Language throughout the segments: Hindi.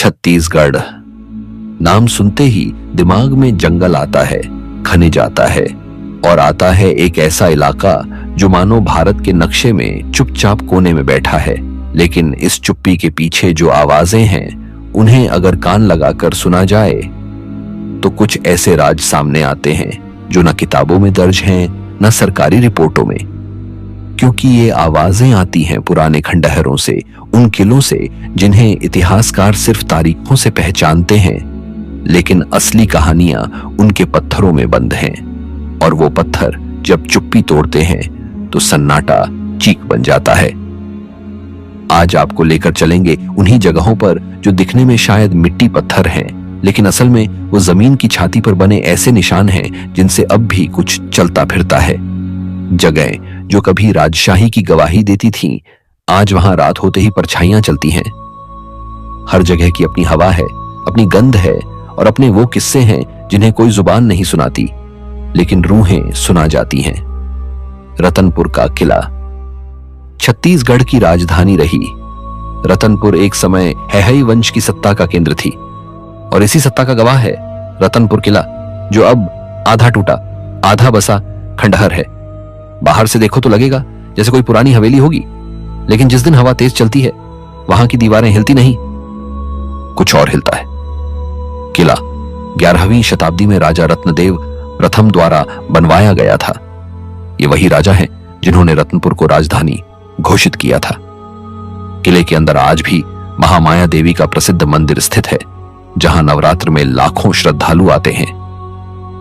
छत्तीसगढ़ नाम सुनते ही दिमाग में जंगल आता है, खनिज आता है और आता है एक ऐसा इलाका जो मानो भारत के नक्शे में चुपचाप कोने में बैठा है। लेकिन इस चुप्पी के पीछे जो आवाजें हैं उन्हें अगर कान लगाकर सुना जाए तो कुछ ऐसे राज सामने आते हैं जो न किताबों में दर्ज हैं न सरकारी रिपोर्टों में, क्योंकि ये आवाजें आती हैं पुराने खंडहरों से, उन किलों से जिन्हें इतिहासकार सिर्फ तारीखों से पहचानते हैं, लेकिन असली कहानियां उनके पत्थरों में बंद हैं। और वो पत्थर जब चुप्पी तोड़ते हैं तो सन्नाटा चीख बन जाता है। आज आपको लेकर चलेंगे उन्हीं जगहों पर जो दिखने में शायद मिट्टी पत्थर हैं, लेकिन असल में वो जमीन की छाती पर बने ऐसे निशान हैं जिनसे अब भी कुछ चलता फिरता है। जगह जो कभी राजशाही की गवाही देती थीं, आज वहां रात होते ही परछाइयां चलती हैं। हर जगह की अपनी हवा है, अपनी गंध है और अपने वो किस्से हैं जिन्हें कोई जुबान नहीं सुनाती, लेकिन रूहें सुना जाती हैं। रतनपुर का किला छत्तीसगढ़ की राजधानी रही। रतनपुर एक समय हैहई वंश की सत्ता का केंद्र थी और इसी सत्ता का गवाह है रतनपुर किला, जो अब आधा टूटा आधा बसा खंडहर है। बाहर से देखो तो लगेगा जैसे कोई पुरानी हवेली होगी, लेकिन जिस दिन हवा तेज चलती है वहां की दीवारें हिलती नहीं, कुछ और हिलता है। किला 11वीं शताब्दी में राजा रत्नदेव प्रथम द्वारा बनवाया गया था। ये वही राजा हैं जिन्होंने रत्नपुर को राजधानी घोषित किया था। किले के अंदर आज भी महामाया देवी का प्रसिद्ध मंदिर स्थित है, जहां नवरात्र में लाखों श्रद्धालु आते हैं।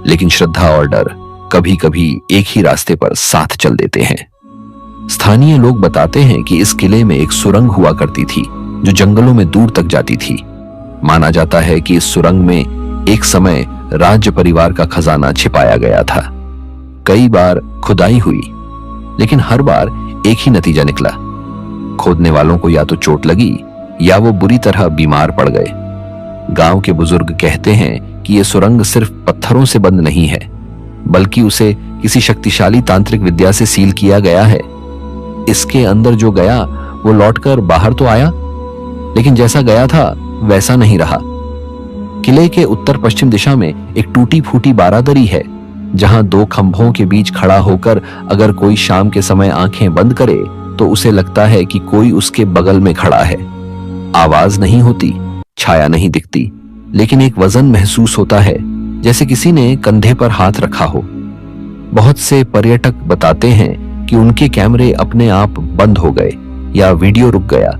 लेकिन श्रद्धा और डर कभी कभी एक ही रास्ते पर साथ चल देते हैं। स्थानीय लोग बताते हैं कि इस किले में एक सुरंग हुआ करती थी जो जंगलों में दूर तक जाती थी। माना जाता है कि इस सुरंग में एक समय राज्य परिवार का खजाना छिपाया गया था। कई बार खुदाई हुई, लेकिन हर बार एक ही नतीजा निकला। खोदने वालों को या तो चोट लगी या वो बुरी तरह बीमार पड़ गए। गांव के बुजुर्ग कहते हैं कि यह सुरंग सिर्फ पत्थरों से बंद नहीं है, बल्कि उसे किसी शक्तिशाली तांत्रिक विद्या से सील किया गया है। इसके अंदर जो गया वो लौटकर बाहर तो आया, लेकिन जैसा गया था वैसा नहीं रहा। किले के उत्तर पश्चिम दिशा में एक टूटी फूटी बारादरी है, जहां दो खंभों के बीच खड़ा होकर अगर कोई शाम के समय आंखें बंद करे तो उसे लगता है कि कोई उसके बगल में खड़ा है। आवाज नहीं होती, छाया नहीं दिखती, लेकिन एक वजन महसूस होता है, जैसे किसी ने कंधे पर हाथ रखा हो। बहुत से पर्यटक बताते हैं कि उनके कैमरे अपने आप बंद हो गए, या वीडियो रुक गया,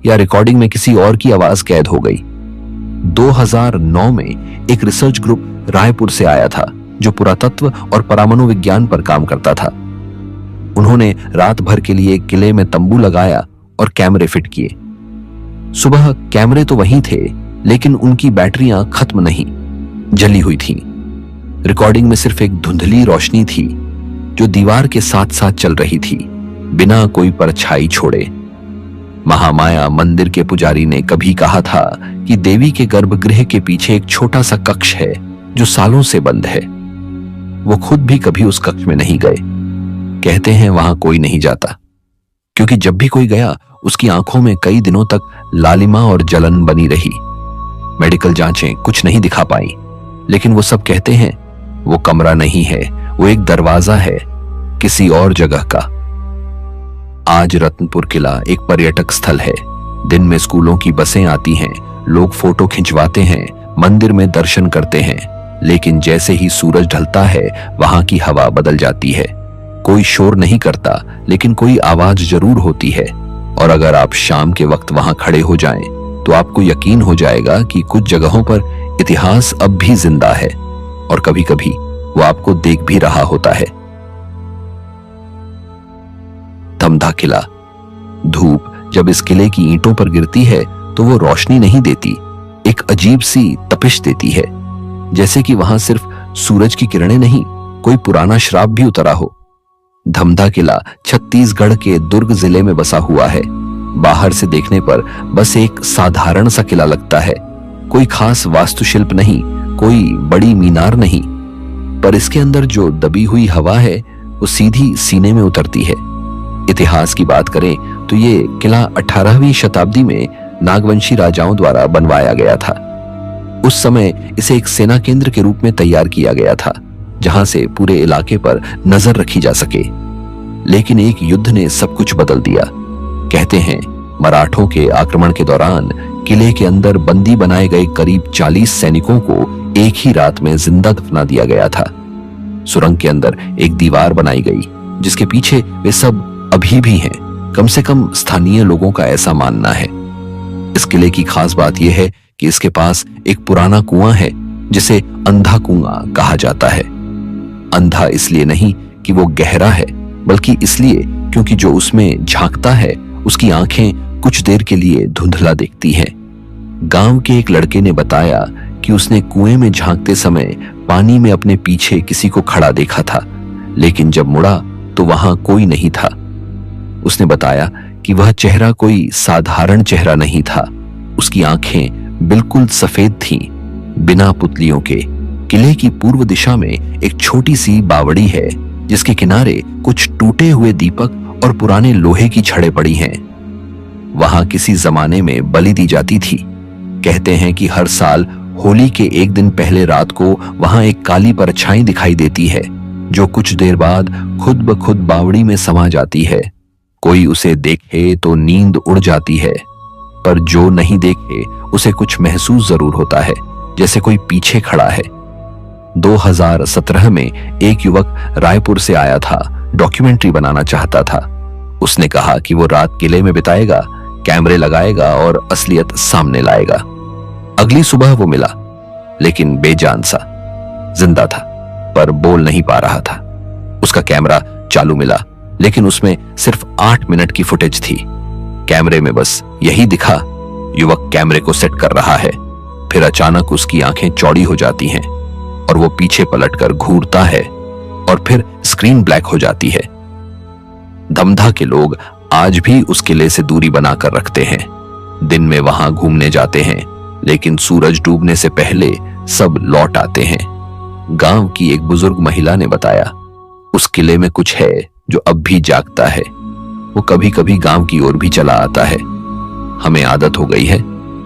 या रिकॉर्डिंग में किसी और की आवाज कैद हो गई। 2009 में एक रिसर्च ग्रुप रायपुर से आया था जो पुरातत्व और परमाणु विज्ञान पर काम करता था। उन्होंने रात भर के लिए किले में तंबू लगाया और कैमरे फिट किए। सुबह कैमरे तो वहीं थे, लेकिन उनकी बैटरियां खत्म नहीं, जली हुई थीं। रिकॉर्डिंग में सिर्फ एक धुंधली रोशनी थी जो दीवार के साथ साथ चल रही थी, बिना कोई परछाई छोड़े। महामाया मंदिर के पुजारी ने कभी कहा था कि देवी के गर्भगृह के पीछे एक छोटा सा कक्ष है जो सालों से बंद है। वो खुद भी कभी उस कक्ष में नहीं गए। कहते हैं वहां कोई नहीं जाता, क्योंकि जब भी कोई गया उसकी आंखों में कई दिनों तक लालिमा और जलन बनी रही। मेडिकल जांचें कुछ नहीं दिखा पाई, लेकिन वो सब कहते हैं वो कमरा नहीं है, वो एक दरवाजा है किसी और जगह का। आज रत्नपुर किला एक पर्यटक स्थल है। दिन में स्कूलों की बसें आती हैं, लोग फोटो खिंचवाते हैं, मंदिर में दर्शन करते हैं, लेकिन जैसे ही सूरज ढलता है वहां की हवा बदल जाती है। कोई शोर नहीं करता, लेकिन कोई आवाज जरूर होती है। और अगर आप शाम के वक्त वहां खड़े हो जाएं, तो आपको यकीन हो जाएगा कि कुछ जगहों पर इतिहास अब भी जिंदा है और कभी कभी वो आपको देख भी रहा होता है। धमधा किला। धूप जब इस किले की ईंटों पर गिरती है तो वो रोशनी नहीं देती, एक अजीब सी तपिश देती है, जैसे कि वहां सिर्फ सूरज की किरणें नहीं, कोई पुराना श्राप भी उतरा हो। धमधा किला छत्तीसगढ़ के दुर्ग जिले में बसा हुआ है। बाहर से देखने पर बस एक साधारण सा किला लगता है, कोई खास वास्तुशिल्प नहीं, कोई बड़ी मीनार नहीं, पर इसके अंदर जो दबी हुई हवा है वो सीधी सीने में उतरती है। इतिहास की बात करें तो ये किला 18वीं शताब्दी में नागवंशी राजाओं द्वारा बनवाया गया था। उस समय इसे एक सेना केंद्र के रूप में तैयार किया गया था, जहां से पूरे इलाके पर नजर रखी जा सके। लेकिन एक युद्ध ने सब कुछ बदल दिया। कहते हैं मराठों के आक्रमण के दौरान किले के अंदर बंदी बनाए गए करीब 40 सैनिकों को एक ही रात में जिंदा दफना दिया गया था। सुरंग के अंदर एक दीवार बनाई गई जिसके पीछे वे सब अभी भी हैं। कम से कम स्थानीय लोगों का ऐसा मानना है। इस किले की खास बात यह है कि इसके पास एक पुराना कुआं है जिसे अंधा कुआं कहा जाता है। अंधा इसलिए नहीं कि वो गहरा है, बल्कि इसलिए क्योंकि जो उसमें झांकता है उसकी आंखें कुछ देर के लिए धुंधला देखती हैं। गांव के एक लड़के ने बताया कि उसने कुएं में झांकते समय पानी में अपने पीछे किसी को खड़ा देखा था, लेकिन जब मुड़ा तो वहां कोई नहीं था। उसने बताया कि वह चेहरा कोई साधारण चेहरा नहीं था। उसकी आंखें बिल्कुल सफेद थीं, बिना पुतलियों के। किले की पूर्व दिशा में एक छोटी सी बावड़ी है जिसके किनारे कुछ टूटे हुए दीपक और पुराने लोहे की छड़ें पड़ी हैं। वहां किसी जमाने में बलि दी जाती थी। कहते हैं कि हर साल होली के एक दिन पहले रात को वहां एक काली परछाई दिखाई देती है जो कुछ देर बाद खुद ब खुद बावड़ी में समा जाती है। कोई उसे देखे तो नींद उड़ जाती है, पर जो नहीं देखे उसे कुछ महसूस जरूर होता है, जैसे कोई पीछे खड़ा है। 2017 में एक युवक रायपुर से आया था, डॉक्यूमेंट्री बनाना चाहता था। उसने कहा कि वो रात किले में बिताएगा, कैमरे लगाएगा और असलियत सामने लाएगा। अगली सुबह वो मिला, लेकिन बेजान सा। जिंदा था पर बोल नहीं पा रहा था। उसका कैमरा चालू मिला, लेकिन उसमें सिर्फ 8 मिनट की फुटेज थी। कैमरे में बस यही दिखा, युवक कैमरे को सेट कर रहा है। फिर अचानक उसकी आंखें चौड़ी हो जाती हैं और वो पीछे पलटकर घूरता है और फिर स्क्रीन ब्लैक हो जाती है। धमधा के लोग आज भी उस किले से दूरी बनाकर रखते हैं। दिन में वहां घूमने जाते हैं, लेकिन सूरज डूबने से पहले सब लौट आते हैं। गांव की एक बुजुर्ग महिला ने बताया, उस किले में कुछ है जो अब भी जागता है। वो कभी कभी गांव की ओर भी चला आता है। हमें आदत हो गई है,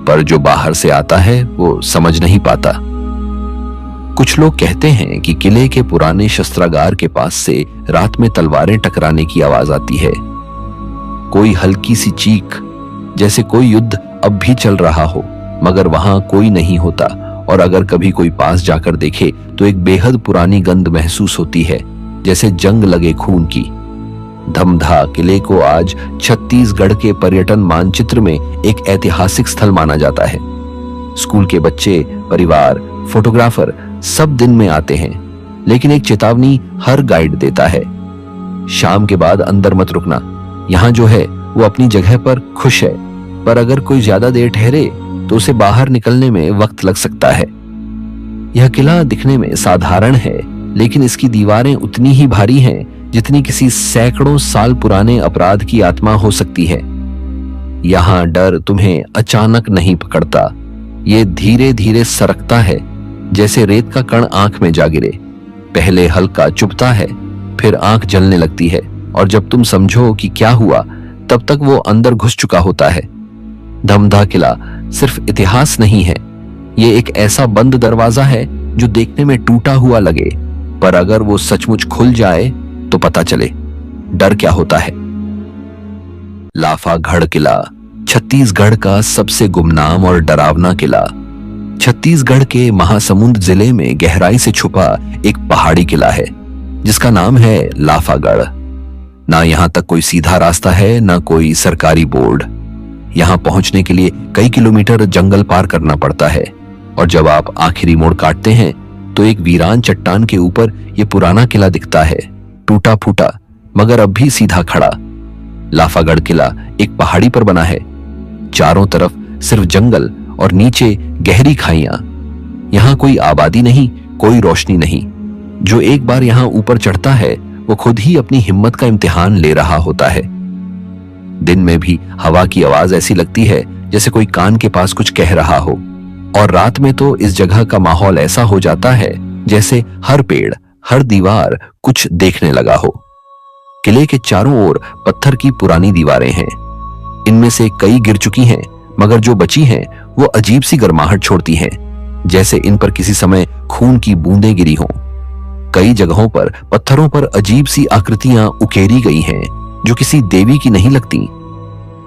पर जो बाहर से आता है वो समझ नहीं पाता। कुछ लोग कहते हैं कि किले के पुराने शस्त्रागार के पास से रात में तलवारें टकराने की आवाज आती है। कोई हल्की सी चीख, जैसे कोई युद्ध अब भी चल रहा हो, मगर वहां कोई नहीं होता। और अगर कभी कोई पास जाकर देखे तो एक बेहद पुरानी गंध महसूस होती है, जैसे जंग लगे खून की। धमधा किले को आज छत्तीसगढ़ के पर्यटन मानचित्र में एक ऐतिहासिक स्थल माना जाता है। स्कूल के बच्चे, परिवार, फोटोग्राफर सब दिन में आते हैं, लेकिन एक चेतावनी हर गाइड देता है, शाम के बाद अंदर मत रुकना। यहाँ जो है वो अपनी जगह पर खुश है, पर अगर कोई ज्यादा देर ठहरे तो उसे बाहर निकलने में वक्त लग सकता है। यह किला दिखने में साधारण है, लेकिन इसकी दीवारें उतनी ही भारी हैं जितनी किसी सैकड़ों साल पुराने अपराध की आत्मा हो सकती है। यहाँ डर तुम्हें अचानक नहीं पकड़ता, ये धीरे धीरे सरकता है, जैसे रेत का कण आंख में जा गिरे। पहले हल्का चुभता है, फिर आंख जलने लगती है, और जब तुम समझो कि क्या हुआ, तब तक वो अंदर घुस चुका होता है। धमधा किला सिर्फ इतिहास नहीं है, ये एक ऐसा बंद दरवाजा है जो देखने में टूटा हुआ लगे, पर अगर वो सचमुच खुल जाए तो पता चले डर क्या होता है। लाफागढ़ किला छत्तीसगढ़ का सबसे गुमनाम और डरावना किला। छत्तीसगढ़ के महासमुंद जिले में गहराई से छुपा एक पहाड़ी किला है जिसका नाम है लाफागढ़। ना यहां तक कोई सीधा रास्ता है, ना कोई सरकारी बोर्ड। यहां पहुंचने के लिए कई किलोमीटर जंगल पार करना पड़ता है, और जब आप आखिरी मोड़ काटते हैं तो एक वीरान चट्टान के ऊपर यह पुराना किला दिखता है, टूटा फूटा मगर अब भी सीधा खड़ा। लाफागढ़ किला एक पहाड़ी पर बना है, चारों तरफ सिर्फ जंगल और नीचे गहरी खाइयां। यहां कोई आबादी नहीं, कोई रोशनी नहीं। जो एक बार यहां ऊपर चढ़ता है वो खुद ही अपनी हिम्मत का इम्तिहान ले रहा होता है। दिन में भी हवा की आवाज ऐसी लगती है जैसे कोई कान के पास कुछ कह रहा हो, और रात में तो इस जगह का माहौल ऐसा हो जाता है जैसे हर पेड़, हर दीवार कुछ देखने लगा हो। किले के चारों ओर पत्थर की पुरानी दीवारें हैं। इनमें से कई गिर चुकी हैं, मगर जो बची हैं वो अजीब सी गर्माहट छोड़ती हैं, जैसे इन पर किसी समय खून की बूंदें गिरी हों। कई जगहों पर पत्थरों पर अजीब सी आकृतियां उकेरी गई हैं जो किसी देवी की नहीं लगती।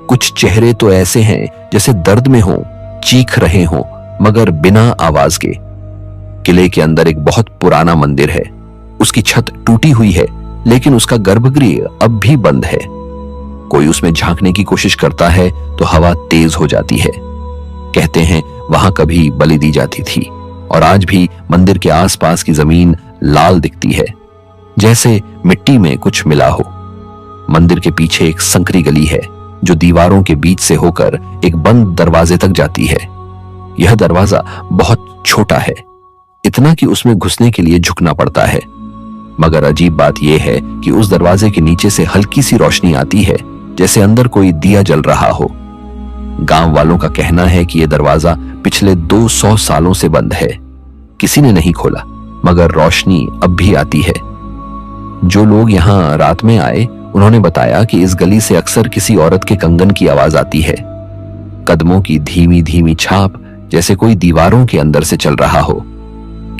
कुछ चेहरे तो ऐसे हैं जैसे दर्द में हों, चीख रहे हों, मगर बिना आवाज के। किले के अंदर एक बहुत पुराना मंदिर है। उसकी छत टूटी हुई है, लेकिन उसका गर्भगृह अब भी बंद है। कोई उसमें झांकने की कोशिश करता है तो हवा तेज हो जाती है। कहते हैं वहां कभी बलि दी जाती थी, और आज भी मंदिर के आसपास की जमीन लाल दिखती है, जैसे मिट्टी में कुछ मिला हो। मंदिर के पीछे एक संकरी गली है जो दीवारों के बीच से होकर एक बंद दरवाजे तक जाती है। यह दरवाजा बहुत छोटा है, इतना कि उसमें घुसने के लिए झुकना पड़ता है। मगर अजीब बात यह है कि उस दरवाजे के नीचे से हल्की सी रोशनी आती है, जैसे अंदर कोई दिया जल रहा हो। गांव वालों का कहना है कि यह दरवाजा पिछले 200 सालों से बंद है। किसी ने नहीं खोला, मगर रोशनी अब भी आती है। जो लोग यहां रात में आए, उन्होंने बताया कि इस गली से अक्सर किसी औरत के कंगन की आवाज आती है, कदमों की धीमी धीमी छाप, जैसे कोई दीवारों के अंदर से चल रहा हो।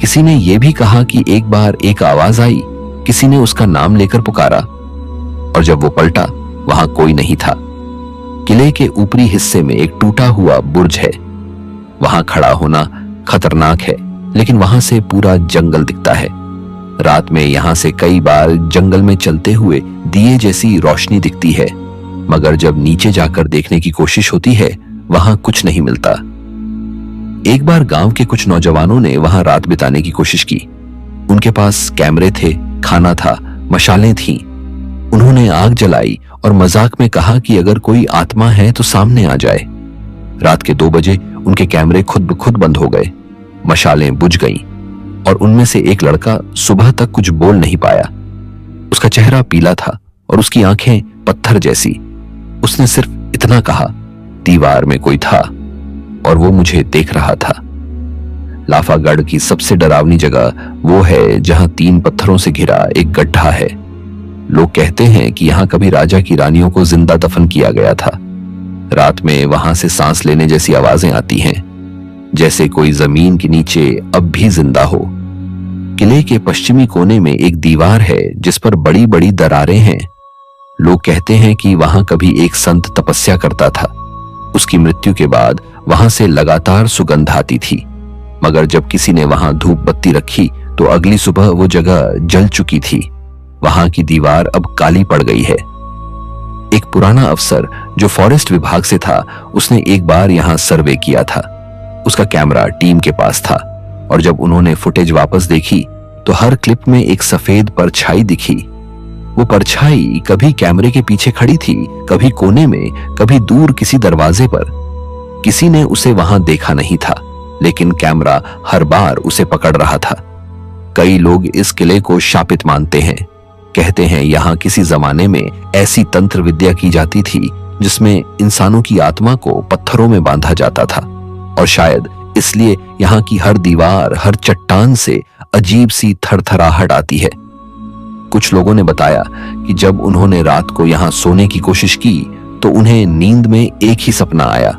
किसी ने यह भी कहा कि एक बार एक आवाज आई, किसी ने उसका नाम लेकर पुकारा, और जब वो पलटा, वहां कोई नहीं था। किले के ऊपरी हिस्से में एक टूटा हुआ बुर्ज है। वहां खड़ा होना खतरनाक है, लेकिन वहां से पूरा जंगल दिखता है। रात में यहां से कई बार जंगल में चलते हुए दिए जैसी रोशनी दिखती है, मगर जब नीचे जाकर देखने की कोशिश होती है, वहां कुछ नहीं मिलता। एक बार गांव के कुछ नौजवानों ने वहां रात बिताने की कोशिश की। उनके पास कैमरे थे, खाना था, मशालें थीं। उन्होंने आग जलाई और मजाक में कहा कि अगर कोई आत्मा है तो सामने आ जाए। रात के 2 बजे उनके कैमरे खुद ब खुद बंद हो गए, मशालें बुझ गईं, और उनमें से एक लड़का सुबह तक कुछ बोल नहीं पाया। उसका चेहरा पीला था और उसकी आंखें पत्थर जैसी। उसने सिर्फ इतना कहा, दीवार में कोई था और वो मुझे देख रहा था। लाफागढ़ की सबसे डरावनी जगह वो है जहां 3 पत्थरों से घिरा एक गड्ढा है। लोग कहते हैं कि यहां कभी राजा की रानियों को जिंदा दफन किया गया था। रात में वहां से सांस लेने जैसी आवाजें आती हैं, जैसे कोई जमीन के नीचे अब भी जिंदा हो। किले के पश्चिमी कोने में एक दीवार है जिस पर बड़ी बड़ी दरारें हैं। लोग कहते हैं कि वहां कभी एक संत तपस्या करता था। उसकी मृत्यु के बाद वहां से लगातार सुगंध आती थी, मगर जब किसी ने वहां धूप बत्ती रखी तो अगली सुबह वो जगह जल चुकी थी। वहां की दीवार अब काली पड़ गई है। एक पुराना अफसर जो फॉरेस्ट विभाग से था, उसने एक बार यहां सर्वे किया था। उसका कैमरा टीम के पास था, और जब उन्होंने फुटेज वापस देखी तो हर क्लिप में एक सफेद परछाई दिखी। वो परछाई कभी कैमरे के पीछे खड़ी थी, कभी कोने में, कभी दूर किसी दरवाजे पर। किसी ने उसे वहां देखा नहीं था, लेकिन कैमरा हर बार उसे पकड़ रहा था। कई लोग इस किले को शापित मानते हैं। कहते हैं यहां किसी जमाने में ऐसी तंत्र विद्या की जाती थी जिसमें इंसानों की आत्मा को पत्थरों में बांधा जाता था, और शायद इसलिए यहां की हर दीवार, हर चट्टान से अजीब सी थरथराहट आती है। कुछ लोगों ने बताया कि जब उन्होंने रात को यहां सोने की कोशिश की तो उन्हें नींद में एक ही सपना आया।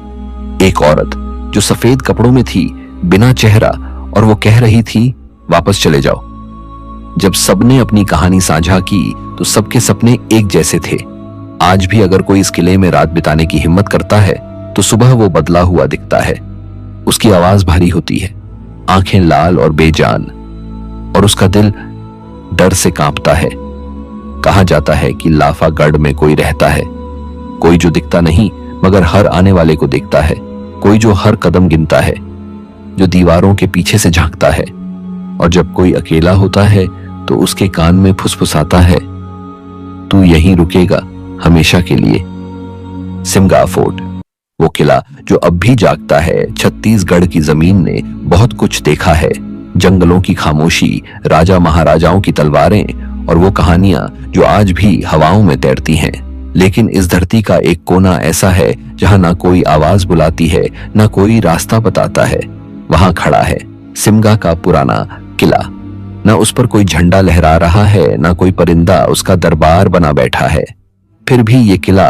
एक औरत जो सफेद कपड़ों में थी, बिना चेहरा, और वो कह रही थी, वापस चले जाओ। जब सबने अपनी कहानी साझा की तो सबके सपने एक जैसे थे। आज भी अगर कोई इस किले में रात बिताने की हिम्मत करता है तो सुबह वो बदला हुआ दिखता है। उसकी आवाज भारी होती है, आंखें लाल और बेजान, और उसका दिल डर से कांपता है। कहा जाता है कि लाफागढ़ में कोई रहता है, कोई जो दिखता नहीं मगर हर आने वाले को देखता है, कोई जो हर कदम गिनता है, जो दीवारों के पीछे से झांकता है, और जब कोई अकेला होता है तो उसके कान में फुसफुसाता है, तू यहीं रुकेगा हमेशा के लिए। सिमगा फोर्ट, वो किला जो अब भी जागता है। छत्तीसगढ़ की जमीन ने बहुत कुछ देखा है, जंगलों की खामोशी, राजा महाराजाओं की तलवारें, और वो कहानियां जो आज भी हवाओं में तैरती हैं। लेकिन इस धरती का एक कोना ऐसा है जहां ना कोई आवाज बुलाती है, ना कोई रास्ता बताता है। वहां खड़ा है सिमगा का पुराना किला। ना उस पर कोई झंडा लहरा रहा है, ना कोई परिंदा उसका दरबार बना बैठा है। फिर भी ये किला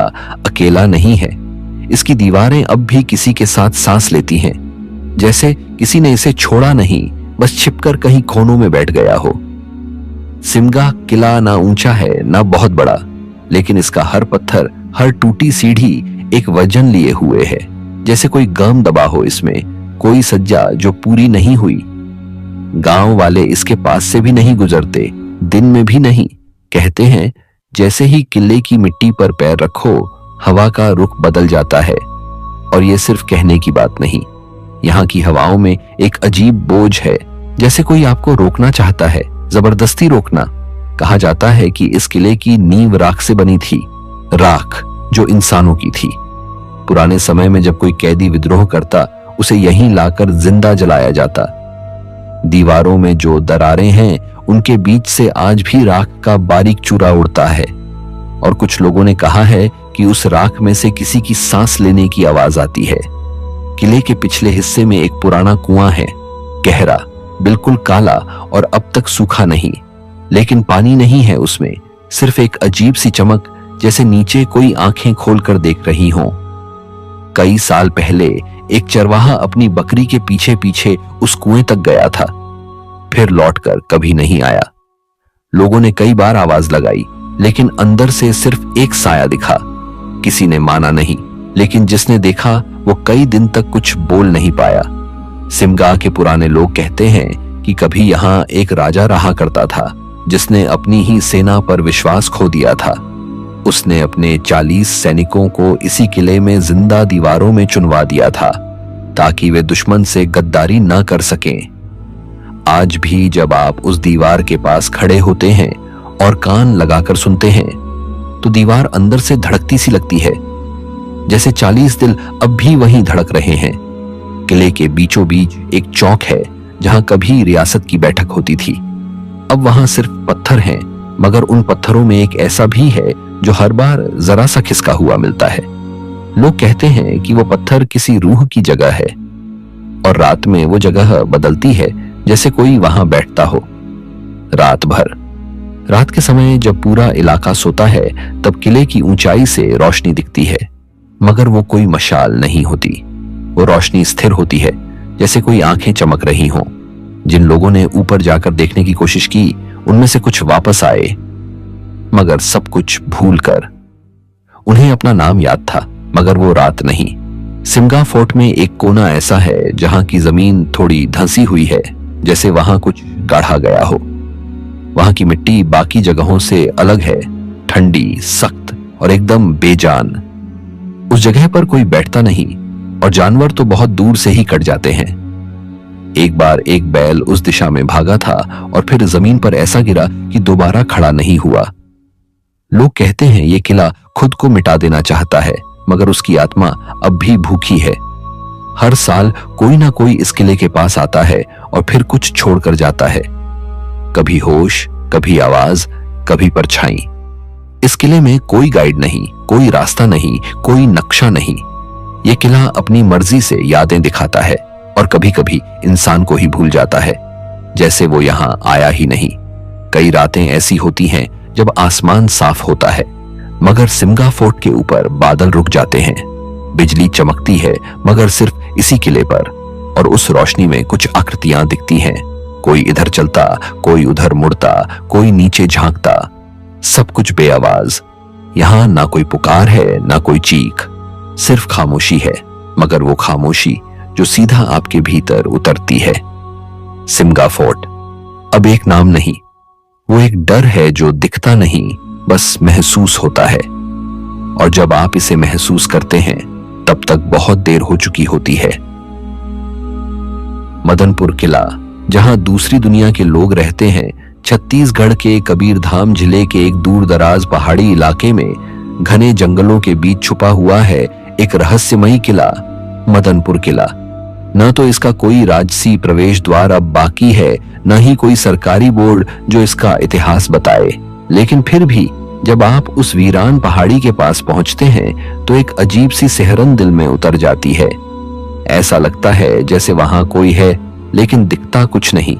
अकेला नहीं है। इसकी दीवारें अब भी किसी के साथ सांस लेती हैं, जैसे किसी ने इसे छोड़ा नहीं, बस छिपकर कहीं कोनों में बैठ गया हो। सिमगा किला ना ऊंचा है ना बहुत बड़ा, लेकिन इसका हर पत्थर, हर टूटी सीढ़ी एक वजन लिए हुए है, जैसे कोई गम दबा हो इसमें, कोई सज्जा जो पूरी नहीं हुई। गांव वाले इसके पास से भी नहीं गुजरते, दिन में भी नहीं। कहते हैं जैसे ही किले की मिट्टी पर पैर रखो, हवा का रुख बदल जाता है। और ये सिर्फ कहने की बात नहीं, यहाँ की हवाओं में एक अजीब बोझ है, जैसे कोई आपको रोकना चाहता है, जबरदस्ती रोकना। कहा जाता है कि इस किले की नींव राख से बनी थी, राख जो इंसानों की थी। पुराने समय में जब कोई कैदी विद्रोह करता, उसे यहीं लाकर जिंदा जलाया जाता। दीवारों में जो दरारें हैं, उनके बीच से आज भी राख का बारीक चूरा उड़ता है। और कुछ लोगों ने कहा है कि उस राख में से किसी की सांस लेने की आवाज आती है। किले के पिछले हिस्से में एक पुराना कुआं है, गहरा, बिल्कुल काला और अब तक सूखा नहीं, लेकिन पानी नहीं है उसमें, सिर्फ एक अजीब सी चमक, जैसे नीचे कोई आंखें खोलकर देख रही हों। कई साल पहले एक चरवाहा अपनी बकरी के पीछे पीछे उस कुएं तक गया था, फिर लौटकर कभी नहीं आया। लोगों ने कई बार आवाज लगाई, लेकिन अंदर से सिर्फ एक साया दिखा। किसी ने माना नहीं, लेकिन जिसने देखा वो कई दिन तक कुछ बोल नहीं पाया। सिमगा के पुराने लोग कहते हैं कि कभी यहां एक राजा रहा करता था, जिसने अपनी ही सेना पर विश्वास खो दिया था। उसने अपने 40 सैनिकों को इसी किले में जिंदा दीवारों में चुनवा दिया था, ताकि वे दुश्मन से गद्दारी न कर सकें। आज भी जब आप उस दीवार के पास खड़े होते हैं और कान लगाकर सुनते हैं, तो दीवार अंदर से धड़कती सी लगती है, जैसे 40 दिल अब भी वहीं धड़क रहे हैं। किले के बीचों बीच एक चौक है, जहां कभी रियासत की बैठक होती थी। अब वहां सिर्फ पत्थर हैं, मगर उन पत्थरों में एक ऐसा भी है जो हर बार जरा सा खिसका हुआ मिलता है। लोग कहते हैं कि वो पत्थर किसी रूह की जगह है, और रात में वो जगह बदलती है, जैसे कोई वहां बैठता हो। रात भर, रात के समय जब पूरा इलाका सोता है, तब किले की ऊंचाई से रोशनी दिखती है, मगर वो कोई मशाल नहीं होती। वो रोशनी स्थिर होती है, जैसे कोई आंखें चमक रही हों। जिन लोगों ने ऊपर जाकर देखने की कोशिश की, उनमें से कुछ वापस आए, मगर सब कुछ भूलकर। उन्हें अपना नाम याद था, मगर वो रात नहीं। सिमगा फोर्ट में एक कोना ऐसा है जहां की जमीन थोड़ी धंसी हुई है, जैसे वहां कुछ गाढ़ा गया हो। वहां की मिट्टी बाकी जगहों से अलग है, ठंडी, सख्त और एकदम बेजान। उस जगह पर कोई बैठता नहीं, और जानवर तो बहुत दूर से ही कट जाते हैं। एक बार एक बैल उस दिशा में भागा था और फिर जमीन पर ऐसा गिरा कि दोबारा खड़ा नहीं हुआ। लोग कहते हैं ये किला खुद को मिटा देना चाहता है, मगर उसकी आत्मा अब भी भूखी है। हर साल कोई ना कोई इस किले के पास आता है और फिर कुछ छोड़कर जाता है, कभी होश, कभी आवाज, कभी परछाई। इस किले में कोई गाइड नहीं, कोई रास्ता नहीं, कोई नक्शा नहीं। यह किला अपनी मर्जी से यादें दिखाता है, और कभी कभी इंसान को ही भूल जाता है, जैसे वो यहां आया ही नहीं। कई रातें ऐसी होती हैं जब आसमान साफ होता है, मगर सिमगा फोर्ट के ऊपर बादल रुक जाते हैं। बिजली चमकती है, मगर सिर्फ इसी किले पर, और उस रोशनी में कुछ आकृतियां दिखती हैं। कोई इधर चलता, कोई उधर मुड़ता, कोई नीचे झांकता, सब कुछ बेआवाज। यहां ना कोई पुकार है, ना कोई चीख, सिर्फ खामोशी है, मगर वो खामोशी जो सीधा आपके भीतर उतरती है। सिमगा फोर्ट अब एक नाम नहीं, वो एक डर है जो दिखता नहीं, बस महसूस होता है। और जब आप इसे महसूस करते हैं, तब तक बहुत देर हो चुकी होती है। मदनपुर किला, जहां दूसरी दुनिया के लोग रहते हैं, छत्तीसगढ़ के कबीरधाम जिले के एक दूर दराज पहाड़ी इलाके में घने जंगलों के बीच छुपा हुआ है एक रहस्यमयी किला, मदनपुर किला। न तो इसका कोई राजसी प्रवेश द्वार अब बाकी है, न ही कोई सरकारी बोर्ड जो इसका इतिहास बताए, लेकिन फिर भी जब आप उस वीरान पहाड़ी के पास पहुंचते हैं, तो एक अजीब सी सिहरन दिल में उतर जाती है। ऐसा लगता है जैसे वहां कोई है, लेकिन दिखता कुछ नहीं।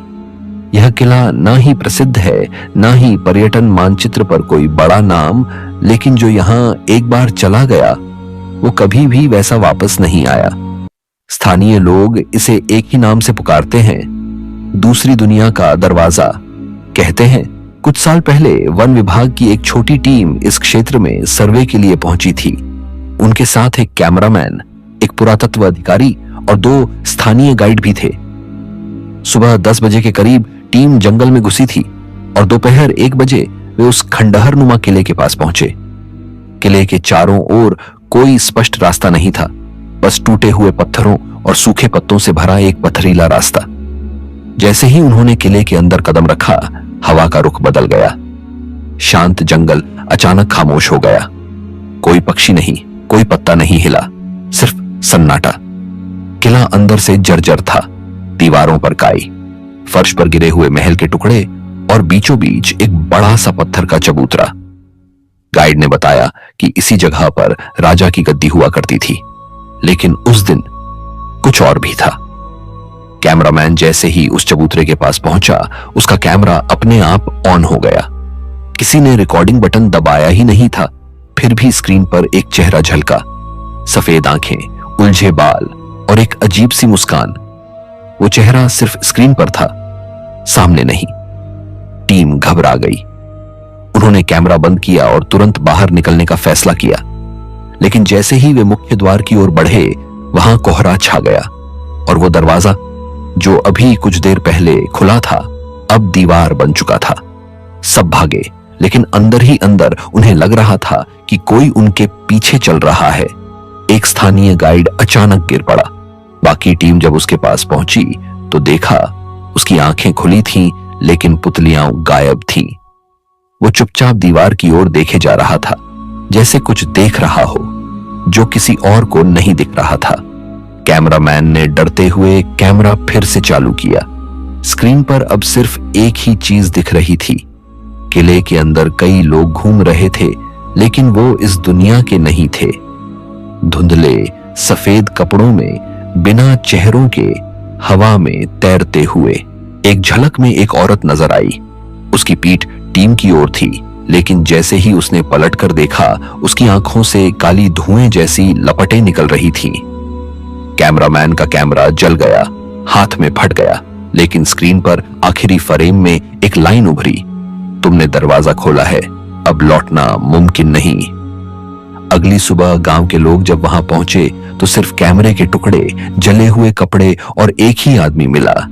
यह किला ना ही प्रसिद्ध है, ना ही पर्यटन मानचित्र पर कोई बड़ा नाम, लेकिन जो यहाँ एक बार चला गया, वो कभी भी वैसा वापस नहीं आया। स्थानीय लोग इसे एक ही नाम से पुकारते हैं, दूसरी दुनिया का दरवाजा। कहते हैं कुछ साल पहले वन विभाग की एक छोटी टीम इस क्षेत्र में सर्वे के लिए पहुंची थी। उनके साथ एक कैमरामैन, एक पुरातत्व अधिकारी और 2 स्थानीय गाइड भी थे। सुबह 10 बजे के करीब टीम जंगल में घुसी थी और दोपहर 1 बजे वे उस खंडहर नुमा किले के पास पहुंचे। किले के चारों ओर कोई स्पष्ट रास्ता नहीं था, बस टूटे हुए पत्थरों और सूखे पत्तों से भरा एक पथरीला रास्ता। जैसे ही उन्होंने किले के अंदर कदम रखा, हवा का रुख बदल गया। शांत जंगल अचानक खामोश हो गया। कोई पक्षी नहीं, कोई पत्ता नहीं हिला, सिर्फ सन्नाटा। किला अंदर से जर्जर था, दीवारों पर काई, फर्श पर गिरे हुए महल के टुकड़े और बीचों बीच एक बड़ा सा पत्थर का चबूतरा। गाइड ने बताया कि इसी जगह पर राजा की गद्दी हुआ करती थी, लेकिन उस दिन कुछ और भी था। कैमरामैन जैसे ही उस चबूतरे के पास पहुंचा, उसका कैमरा अपने आप ऑन हो गया। किसी ने रिकॉर्डिंग बटन दबाया ही नहीं था, फिर भी स्क्रीन पर एक चेहरा झलका। सफेद आंखें, उलझे बाल और एक अजीब सी मुस्कान। वो चेहरा सिर्फ स्क्रीन पर था, सामने नहीं। टीम घबरा गई। उन्होंने कैमरा बंद किया और तुरंत बाहर निकलने का फैसला किया। लेकिन जैसे ही वे मुख्य द्वार की ओर बढ़े, वहां कोहरा छा गया और वो दरवाजा जो अभी कुछ देर पहले खुला था, अब दीवार बन चुका था। सब भागे, लेकिन अंदर ही अंदर उन्हें लग रहा था कि कोई उनके पीछे चल रहा है। एक स्थानीय गाइड अचानक गिर पड़ा। बाकी टीम जब उसके पास पहुंची तो देखा उसकी आंखें खुली थीं, लेकिन पुतलियां गायब थीं। वो चुपचाप दीवार की ओर देखे जा रहा था, जैसे कुछ देख रहा हो जो किसी और को नहीं दिख रहा था। कैमरामैन ने डरते हुए कैमरा फिर से चालू किया। स्क्रीन पर अब सिर्फ एक ही चीज दिख रही थी। किले के अंदर कई लोग घूम रहे थे, लेकिन वो इस दुनिया के नहीं थे। धुंधले सफेद कपड़ों में, बिना चेहरों के, हवा में तैरते हुए। एक झलक में एक औरत नजर आई। उसकी पीठ टीम की ओर थी, लेकिन जैसे ही उसने पलट कर देखा, उसकी आंखों से काली धुएं जैसी लपटें निकल रही थीं। कैमरामैन का कैमरा जल गया, हाथ में फट गया, लेकिन स्क्रीन पर आखिरी फ्रेम में एक लाइन उभरी, तुमने दरवाजा खोला है, अब लौटना मुमकिन नहीं। अगली सुबह गांव के लोग जब वहां पहुंचे तो सिर्फ कैमरे के टुकड़े, जले हुए कपड़े और एक ही आदमी मिला,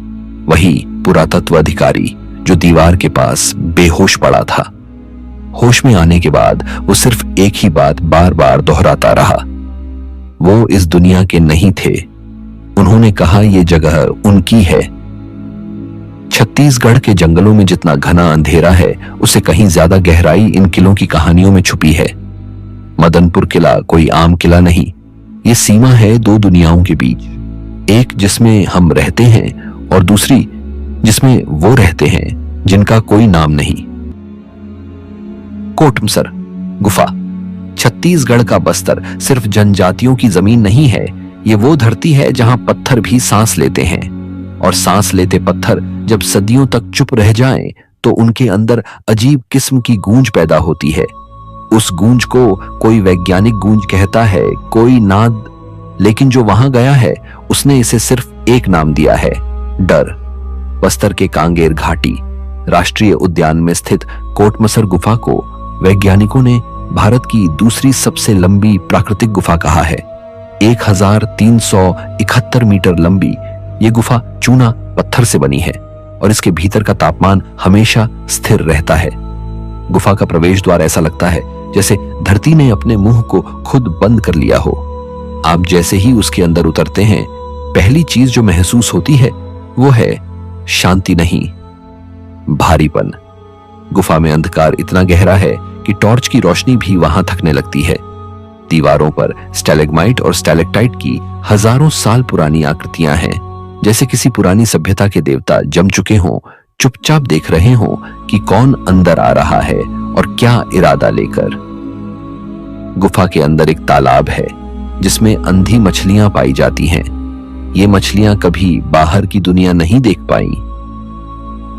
वही पुरातत्व अधिकारी जो दीवार के पास बेहोश पड़ा था। होश में आने के बाद वो सिर्फ एक ही बात बार बार दोहराता रहा, वो इस दुनिया के नहीं थे। उन्होंने कहा ये जगह उनकी है। छत्तीसगढ़ के जंगलों में जितना घना अंधेरा है, उससे कहीं ज्यादा गहराई इन किलों की कहानियों में छुपी है। मदनपुर किला कोई आम किला नहीं, ये सीमा है 2 दुनियाओं के बीच, एक जिसमें हम रहते हैं और दूसरी जिसमें वो रहते हैं जिनका कोई नाम नहीं। कोटमसर गुफा। छत्तीसगढ़ का बस्तर सिर्फ जनजातियों की जमीन नहीं है, ये वो धरती है जहां पत्थर भी सांस लेते हैं, और सांस लेते पत्थर जब सदियों तक चुप रह जाएं, तो उनके अंदर अजीब किस्म की गूंज पैदा होती है। उस गूंज को कोई वैज्ञानिक गूंज कहता है, कोई नाद, लेकिन जो वहां गया है उसने इसे सिर्फ एक नाम दिया है, डर। बस्तर के कांगेर घाटी राष्ट्रीय उद्यान में स्थित कोटमसर गुफा को वैज्ञानिकों ने भारत की दूसरी सबसे लंबी प्राकृतिक गुफा कहा है। 1371 मीटर लंबी ये गुफा चूना पत्थर से बनी है और इसके भीतर का तापमान हमेशा स्थिर रहता है। गुफा का प्रवेश द्वार ऐसा लगता है जैसे धरती ने अपने मुंह को खुद बंद कर लिया हो। आप जैसे ही उसके अंदर उतरते हैं, पहली चीज जो महसूस होती है वो है शांति नहीं, भारीपन। गुफा में अंधकार इतना गहरा है कि टॉर्च की रोशनी भी वहां थकने लगती है। दीवारों पर स्टैलेग्माइट और स्टैलेक्टाइट की हजारों साल पुरानी आकृतियां हैं, जैसे किसी पुरानी सभ्यता के देवता जम चुके हों, चुपचाप देख रहे हों कि कौन अंदर आ रहा है और क्या इरादा लेकर। गुफा के अंदर एक तालाब है जिसमें अंधी मछलियां पाई जाती हैं। ये मछलियां कभी बाहर की दुनिया नहीं देख पाई,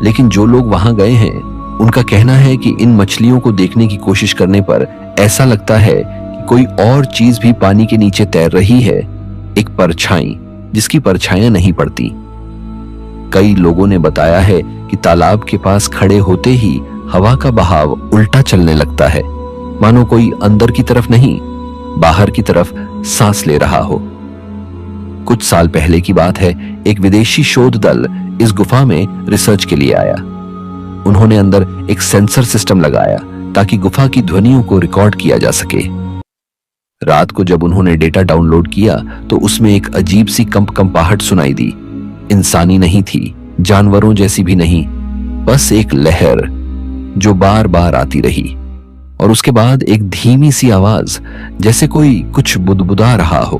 लेकिन जो लोग वहां गए हैं उनका कहना है कि इन मछलियों को देखने की कोशिश करने पर ऐसा लगता है कि कोई और चीज भी पानी के नीचे तैर रही है, एक परछाई जिसकी परछाइयां नहीं पड़ती। कई लोगों ने बताया है कि तालाब के पास खड़े होते ही हवा का बहाव उल्टा चलने लगता है, मानो कोई अंदर की तरफ नहीं, बाहर की तरफ सांस ले रहा हो। कुछ साल पहले की बात है, एक विदेशी शोध दल इस गुफा में रिसर्च के लिए आया। उन्होंने अंदर एक सेंसर सिस्टम लगाया ताकि गुफा की ध्वनियों को रिकॉर्ड किया जा सके। रात को जब उन्होंने डेटा डाउनलोड किया तो उसमें एक अजीब सी कंपकंपाहट सुनाई दी। इंसानी नहीं थी, जानवरों जैसी भी नहीं, बस एक लहर जो बार बार आती रही। और उसके बाद एक धीमी सी आवाज, जैसे कोई कुछ बुदबुदा रहा हो।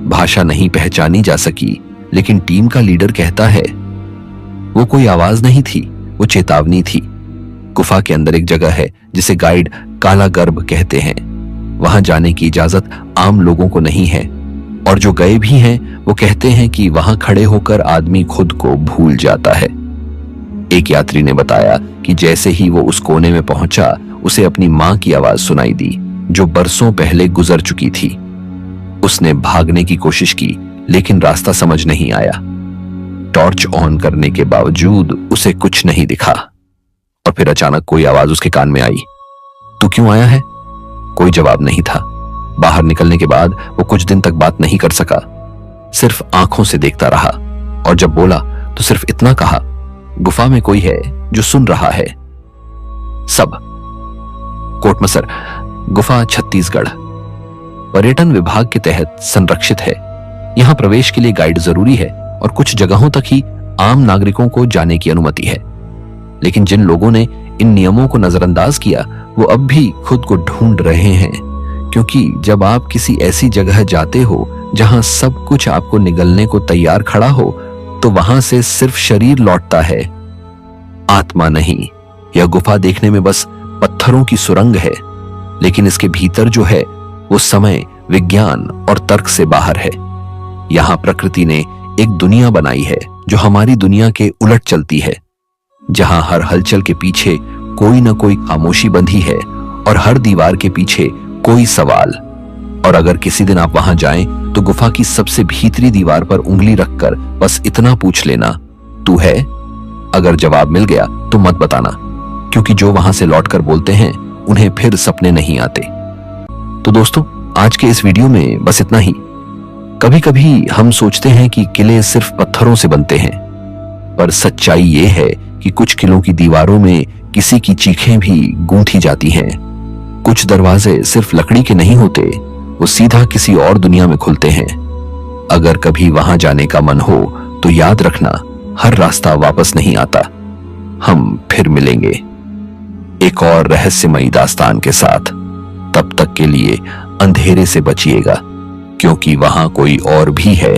भाषा नहीं पहचानी जा सकी, लेकिन टीम का लीडर कहता है वो कोई आवाज नहीं थी, वो चेतावनी थी। गुफा के अंदर एक जगह है जिसे गाइड काला गर्भ कहते हैं। वहां जाने की इजाजत आम लोगों को नहीं है, और जो गए भी हैं वो कहते हैं कि वहां खड़े होकर आदमी खुद को भूल जाता है। एक यात्री ने बताया कि जैसे ही वो उस कोने में पहुंचा, उसे अपनी मां की आवाज सुनाई दी जो बरसों पहले गुजर चुकी थी। उसने भागने की कोशिश की, लेकिन रास्ता समझ नहीं आया। टॉर्च ऑन करने के बावजूद उसे कुछ नहीं दिखा। और फिर अचानक कोई आवाज उसके कान में आई, तू क्यों आया है? कोई जवाब नहीं था। बाहर निकलने के बाद वो कुछ दिन तक बात नहीं कर सका, सिर्फ आंखों से देखता रहा। और जब बोला तो सिर्फ इतना कहा, गुफा में कोई है जो सुन रहा है। सब। कोटमसर गुफा, छत्तीसगढ़। पर्यटन विभाग के तहत संरक्षित है। यहां प्रवेश के लिए गाइड जरूरी है और कुछ जगहों तक ही आम नागरिकों को जाने की अनुमति है। लेकिन जिन लोगों ने इन नियमों को नजरअंदाज किया वो अब भी खुद को ढूंढ रहे हैं, क्योंकि जब आप किसी ऐसी जगह जाते हो जहां सब कुछ आपको निगलने को तैयार खड़ा हो, तो वहां से सिर्फ शरीर लौटता है, आत्मा नहीं। यह गुफा देखने में बस पत्थरों की सुरंग है, लेकिन इसके भीतर जो है वो समय, विज्ञान और तर्क से बाहर है। यहां प्रकृति ने एक दुनिया बनाई है जो हमारी दुनिया के उलट चलती है, जहां हर हलचल के पीछे कोई ना कोई खामोशी बंधी है और हर दीवार के पीछे कोई सवाल। और अगर किसी दिन आप वहां जाएं तो गुफा की सबसे भीतरी दीवार पर उंगली रखकर बस इतना पूछ लेना, तू है? अगर जवाब मिल गया तो मत बताना, क्योंकि जो वहां से लौटकर बोलते हैं उन्हें फिर सपने नहीं आते। तो दोस्तों, आज के इस वीडियो में बस इतना ही। कभी कभी हम सोचते हैं कि किले सिर्फ पत्थरों से बनते हैं, पर सच्चाई ये है कि कुछ किलों की दीवारों में किसी की चीखें भी गूंथी जाती हैं। कुछ दरवाजे सिर्फ लकड़ी के नहीं होते, वो सीधा किसी और दुनिया में खुलते हैं। अगर कभी वहां जाने का मन हो तो याद रखना, हर रास्ता वापस नहीं आता। हम फिर मिलेंगे एक और रहस्यमयी दास्तान के साथ। तब तक के लिए अंधेरे से बचिएगा, क्योंकि वहां कोई और भी है